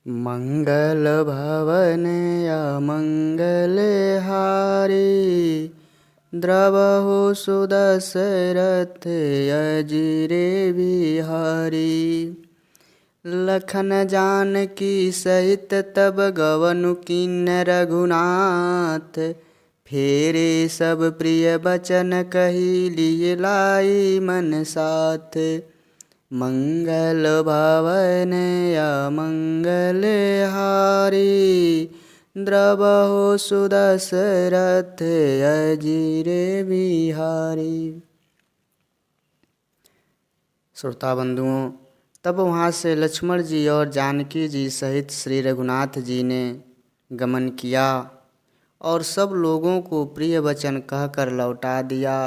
मंगल भवन अमंगल हारी। द्रवहु सुदशरथ अजिरे बिहारी। लखन जानकी सहित तब गवनु किन्नर रघुनाथ। फेरे सब प्रिय बचन कही लिए लाई मन साथ। मंगल भवन अमंगल हारी। द्रवहु सुदशरथ अजिरे बिहारी। श्रोता बंधुओं, तब वहाँ से लक्ष्मण जी और जानकी जी सहित श्री रघुनाथ जी ने गमन किया और सब लोगों को प्रिय वचन कहकर लौटा दिया,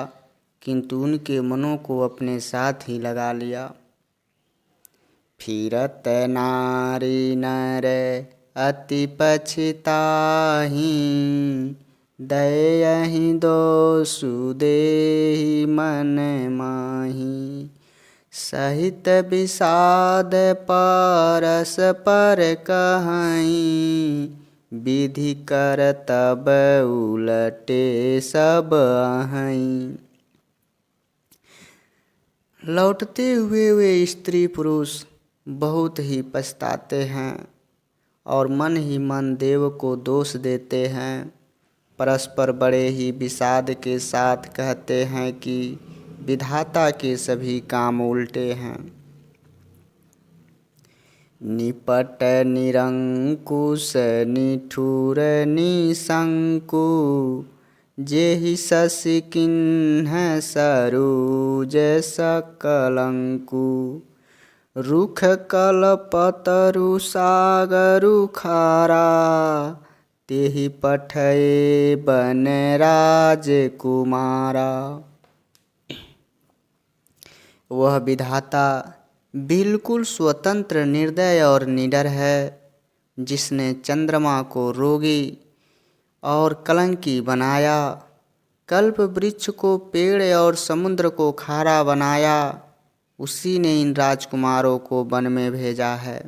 किंतु उनके मनों को अपने साथ ही लगा लिया। फिरत नारी नर अति पछिताहि। दयहि दोषु देहि मन माहि। सहित विषाद पारस पर कहीं। विधि कर तब उलटे सब अहीं। लौटते हुए वे स्त्री पुरुष बहुत ही पछताते हैं और मन ही मन देव को दोष देते हैं। परस्पर बड़े ही विषाद के साथ कहते हैं कि विधाता के सभी काम उल्टे हैं। निपट निरंकुश निठुर निशंकु। जेहि शशि किन्ह सरोज सकलंकु। रुख कलपतरु सागरु खारा। तेहि पठये बन राजकुमारा। वह विधाता बिल्कुल स्वतंत्र, निर्दय और निडर है, जिसने चंद्रमा को रोगी और कलंकी बनाया, कल्प वृक्ष को पेड़ और समुद्र को खारा बनाया। उसी ने इन राजकुमारों को वन में भेजा है।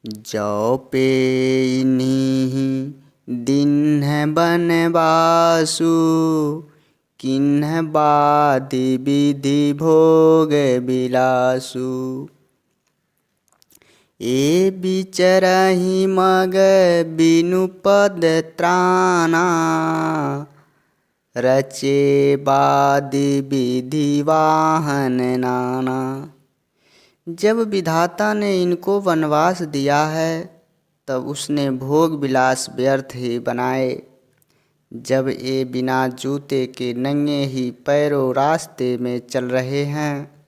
जो पे इन्हीं दीन्ह बनवासु। किन्ह बाधि विधि भोग बिलासु। ए बिचरहि मग बिनु पद त्राना। रचे बादि विधि वाहन नाना। जब विधाता ने इनको वनवास दिया है, तब उसने भोग विलास व्यर्थ ही बनाए। जब ये बिना जूते के नंगे ही पैरों रास्ते में चल रहे हैं,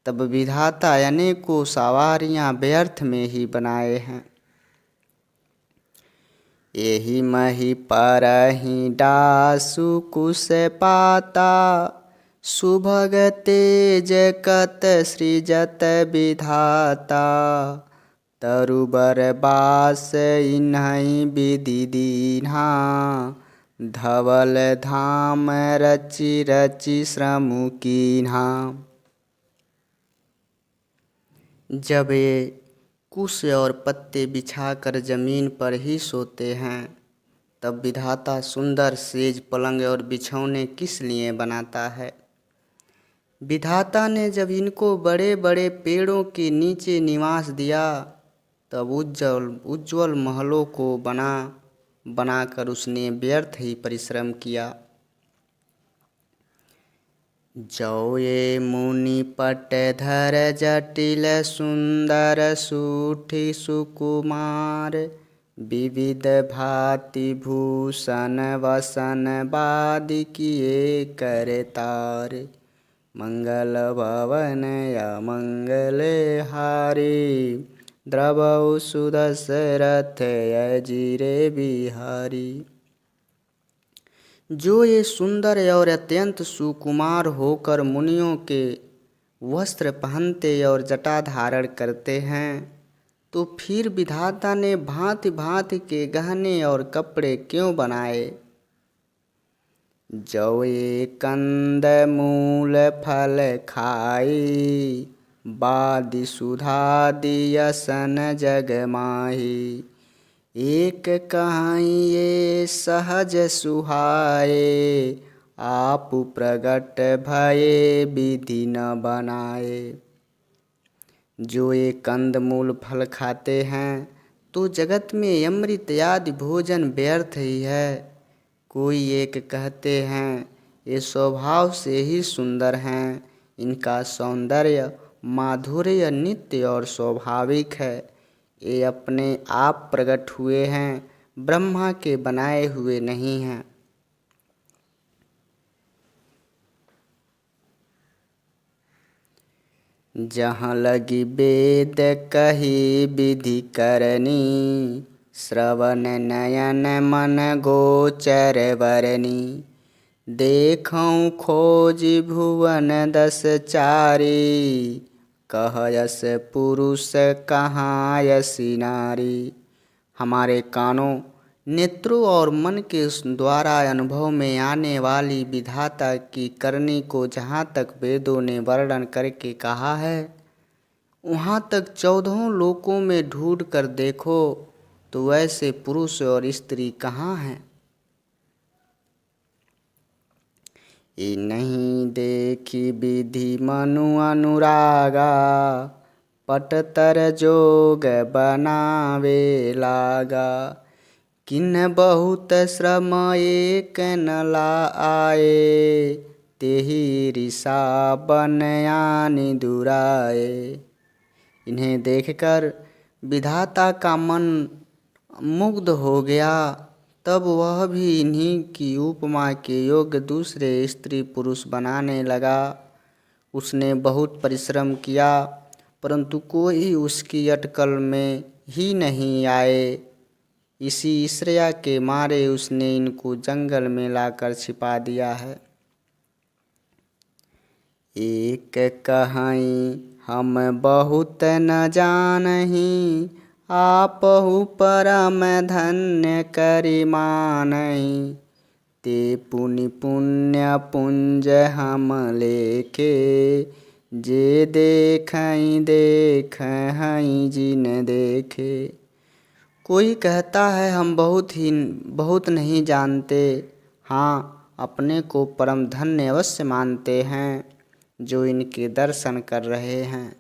तब विधाता अनेकों सवारियां व्यर्थ में ही बनाए हैं। एहि मही परहि डासु कुश पाता। सुभग तेज कत सृजत विधाता। तरुबर बास इन्हीं विधि दीन्हा। धवल धाम रचि रचि श्रम कीन्हा। जब ये कुश और पत्ते बिछाकर जमीन पर ही सोते हैं, तब विधाता सुंदर सेज पलंग और बिछौने किस लिए बनाता है। विधाता ने जब इनको बड़े बड़े पेड़ों के नीचे निवास दिया, तब उज्जवल महलों को बनाकर उसने व्यर्थ ही परिश्रम किया। जो ये मुनि पट धर जटिल सुंदर सूठी सुकुमार। विविध भांति भूषण वसन बादि किए करतार। मंगल भवन अमंगल हारी। द्रवहु सुदशरथ अजिरे बिहारी। जो ये सुंदर और अत्यंत सुकुमार होकर मुनियों के वस्त्र पहनते और जटा धारण करते हैं, तो फिर विधाता ने भांति भांति के गहने और कपड़े क्यों बनाए। जो ये कंद मूल फल खाई। बादि सुधा दियसन जग माही। एक कहाई ये सहज सुहाए, आप प्रगट भये विधि न बनाए। जो ये कंद मूल फल खाते हैं तो जगत में अमृत आदि भोजन व्यर्थ ही है। कोई एक कहते हैं ये स्वभाव से ही सुंदर हैं, इनका सौंदर्य माधुर्य नित्य और स्वाभाविक है। ये अपने आप प्रकट हुए हैं, ब्रह्मा के बनाए हुए नहीं हैं। जहाँ लगी वेद कही विधि करनी, श्रवण नयन मन गोचर वरनी। देखऊँ खोज भुवन दस चारी, कहयस पुरुष कहाँ यसी नारी। हमारे कानों नेत्रों और मन के द्वारा अनुभव में आने वाली विधाता की करनी को जहाँ तक वेदों ने वर्णन करके कहा है, वहाँ तक 14 लोकों में ढूंढ कर देखो तो वैसे पुरुष और स्त्री कहाँ हैं। ये नहीं देखी विधि मनु अनुरागा, पटतर जोग बनावे लागा। किन बहुत श्रम एक न लाए, तेहि रिसा बन आनि दुराए। इन्हें देखकर विधाता का मन मुग्ध हो गया, तब वह भी इन्हीं की उपमा के योग्य दूसरे स्त्री पुरुष बनाने लगा। उसने बहुत परिश्रम किया परंतु कोई उसकी अटकल में ही नहीं आए। इसी ईर्ष्या के मारे उसने इनको जंगल में लाकर छिपा दिया है। एक कहाई हम बहुत न जानही, आपहु परम धन्य करि मानहि। ते पुनि पुण्य पुंज हम लेखे, जे देखहि देखहि जिन देखे। कोई कहता है हम बहुत नहीं जानते, हाँ अपने को परम धन्य अवश्य मानते हैं जो इनके दर्शन कर रहे हैं।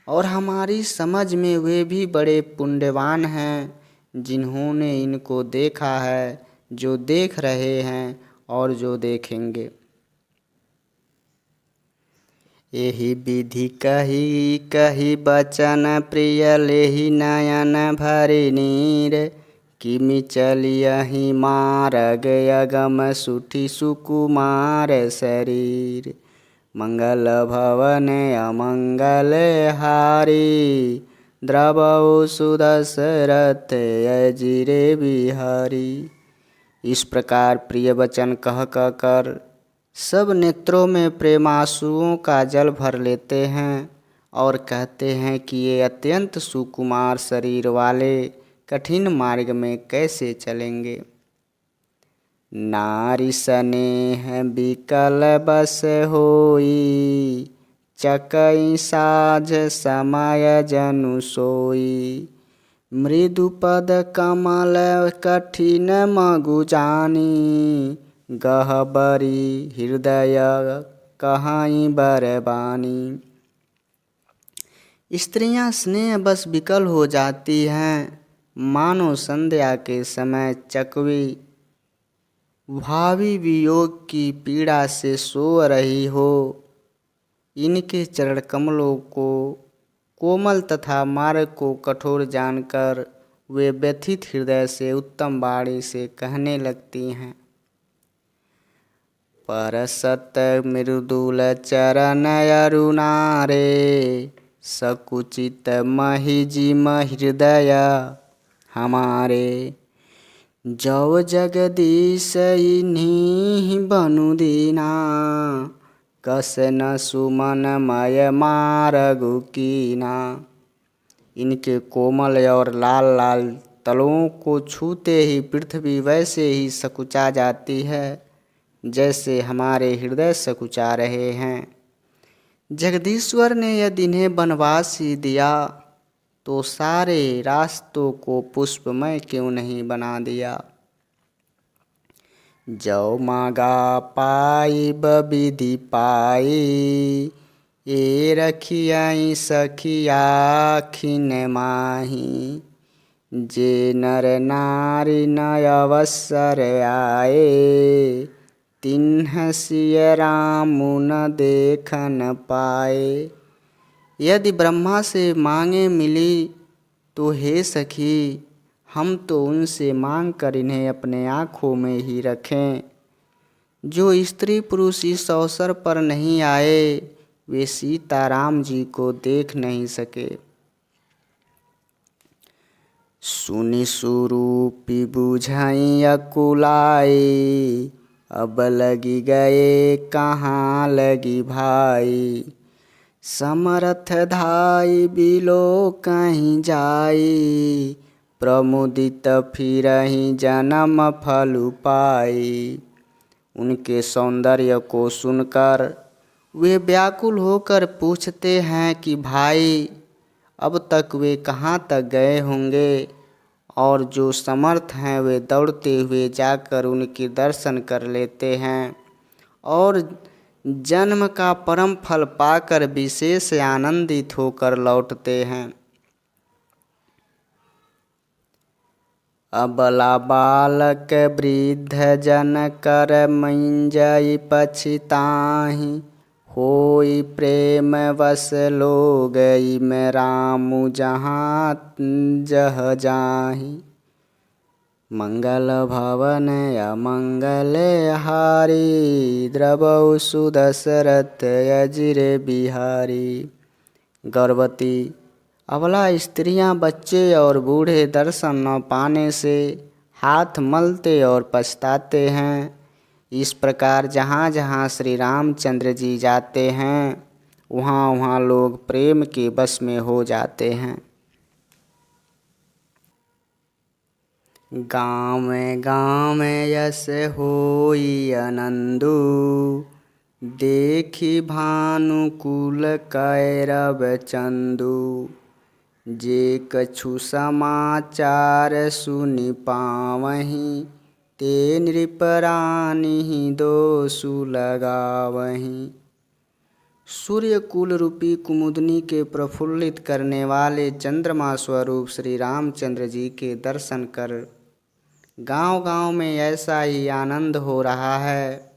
और हमारी समझ में वे भी बड़े पुण्यवान हैं जिन्होंने इनको देखा है, जो देख रहे हैं और जो देखेंगे। यही विधि कही कही बचन प्रिय, लेहि नयन भरि नीर। किमि चलियहि मार्ग अगम सुठि सुकुमार शरीर। मंगल भवन अमंगल हारी, द्रवौ सुदशरथ अजिरे बिहारी। इस प्रकार प्रिय वचन कह कर सब नेत्रों में प्रेमांसुओं का जल भर लेते हैं और कहते हैं कि ये अत्यंत सुकुमार शरीर वाले कठिन मार्ग में कैसे चलेंगे। नारी स्नेह विकल बस होई, चकई साझ समय जनु सोई। मृदु पद कमल कठिन मगु जानी, गहबरी हृदय कहाई बरबानी। स्त्रियां स्नेह बस विकल हो जाती हैं, मानो संध्या के समय चकवी भावी वियोग की पीड़ा से सो रही हो। इनके चरण कमलों को कोमल तथा मार्ग को कठोर जानकर वे व्यथित हृदय से उत्तम वाणी से कहने लगती हैं। परसत मृदुल चरण अरुणारे, सकुचित महिजिम हृदय हमारे। जौ जगदीश इन्हीं बनु दीना, कस न सुमन मय मारगु कीना। इनके कोमल और लाल लाल तलवों को छूते ही पृथ्वी वैसे ही सकुचा जाती है जैसे हमारे हृदय सकुचा रहे हैं। जगदीश्वर ने यदि इन्हें वनवास ही दिया तो सारे रास्तों को पुष्पमय क्यों नहीं बना दिया। जौ मागा पाई बबिधि पाई, ए रखियाई सखिया खिन माही। जे नर नारी नय अवसर आए, तिन्ह सिय राम न देखन पाए। यदि ब्रह्मा से मांगे मिली तो हे सखी, हम तो उनसे मांग कर इन्हें अपने आँखों में ही रखें। जो स्त्री पुरुष इस अवसर पर नहीं आए वे सीताराम जी को देख नहीं सके। सुनि सुरूपी बुझाई अकुलाई, अब लगी गए कहाँ लगी भाई। समरथ धाई बिलो कहीं जाई, प्रमुदित फिरहि जन्म फल पाई। उनके सौंदर्य को सुनकर वे व्याकुल होकर पूछते हैं कि भाई अब तक वे कहाँ तक गए होंगे। और जो समर्थ हैं वे दौड़ते हुए जाकर उनके दर्शन कर लेते हैं और जन्म का परम फल पाकर विशेष आनंदित होकर लौटते हैं। अबला बालक वृद्ध जन कर मंजई पछिताहि, होई प्रेम वस लोगई में रामु जहाँ जह जाहि। मंगल भवन अमंगल हारी, द्रवौ सुदशरथ अजिर बिहारी। गर्भवती अबला स्त्रियां, बच्चे और बूढ़े दर्शन न पाने से हाथ मलते और पछताते हैं। इस प्रकार जहाँ जहाँ श्री रामचंद्र जी जाते हैं वहाँ वहाँ लोग प्रेम के बस में हो जाते हैं। गाँव गाँव यस होई आनंदु, देखी भानुकुल कैरव चंदु। जे कछु समाचार सुनि पावहीं, ते नृपरानी दोषु लगावहीं। सूर्य कुल रूपी कुमुदनी के प्रफुल्लित करने वाले चंद्रमा स्वरूप श्री रामचंद्र जी के दर्शन कर गांव गांव में ऐसा ही आनंद हो रहा है।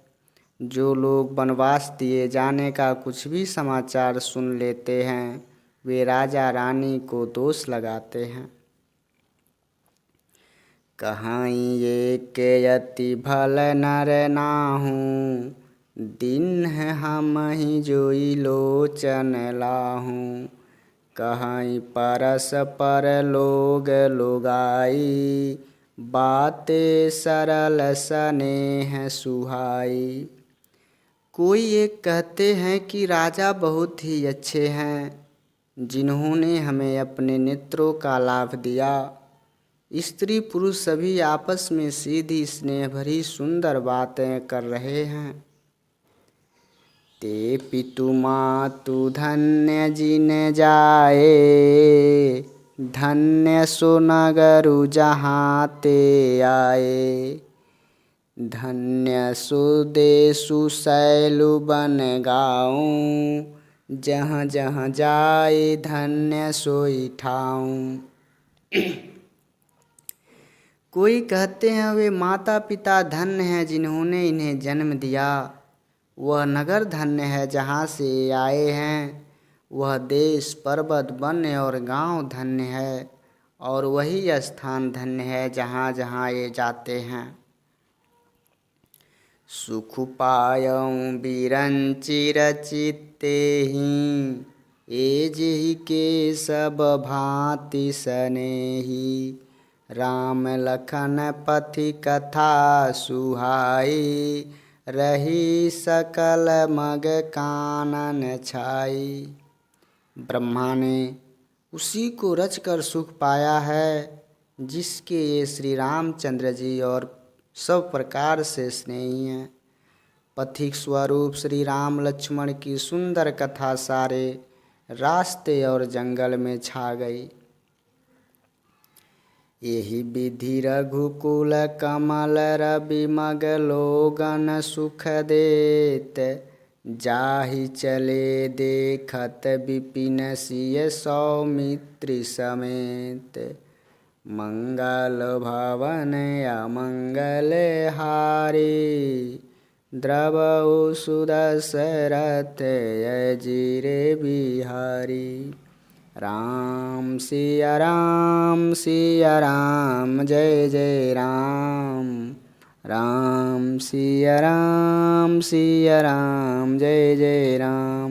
जो लोग वनवास दिए जाने का कुछ भी समाचार सुन लेते हैं वे राजा रानी को दोष लगाते हैं। कहाई ये के यति भल नर नाहूँ, दिन है हम ही जोई लोचन लाहूँ। कहाई परस पर लोग लोगाई, बातें सरल स्नेह सुहाई। कोई एक कहते हैं कि राजा बहुत ही अच्छे हैं जिन्होंने हमें अपने नेत्रों का लाभ दिया। स्त्री पुरुष सभी आपस में सीधी स्नेह भरी सुंदर बातें कर रहे हैं। ते पितु मातु धन्य जिन जाए, धन्य सो नगरु जहाँ ते आए। धन्य सो देशु शैलु बन गाऊँ, जहाँ जहाँ जाए धन्य सोई ठाऊँ। कोई कहते हैं वे माता पिता धन्य हैं जिन्होंने इन्हें जन्म दिया। वह नगर धन्य है जहाँ से आए हैं। वह देश पर्वत वन और गांव धन्य है और वही स्थान धन्य है जहाँ जहाँ ये जाते हैं। सुख पायऊँ बिरंचि रचिते ही, ए जेहि के सब भांति सनेही। राम लखन पथि कथा सुहाई, रही सकल मग कानन छाई। ब्रह्मा ने उसी को रचकर सुख पाया है जिसके ये श्री रामचंद्र जी और सब प्रकार से स्नेही हैं। पथिक स्वरूप श्री राम लक्ष्मण की सुंदर कथा सारे रास्ते और जंगल में छा गई। यही विधि रघुकुल कमल रवि मग लोगन सुख देत, जाहि चले देखत विपिन सिय सौमित्र समेत। मंगल भवन अमंगल हारी, द्रवहु सुदशरथ अजिर बिहारी। राम सिया राम जय जय राम, राम सिया राम जय जय राम।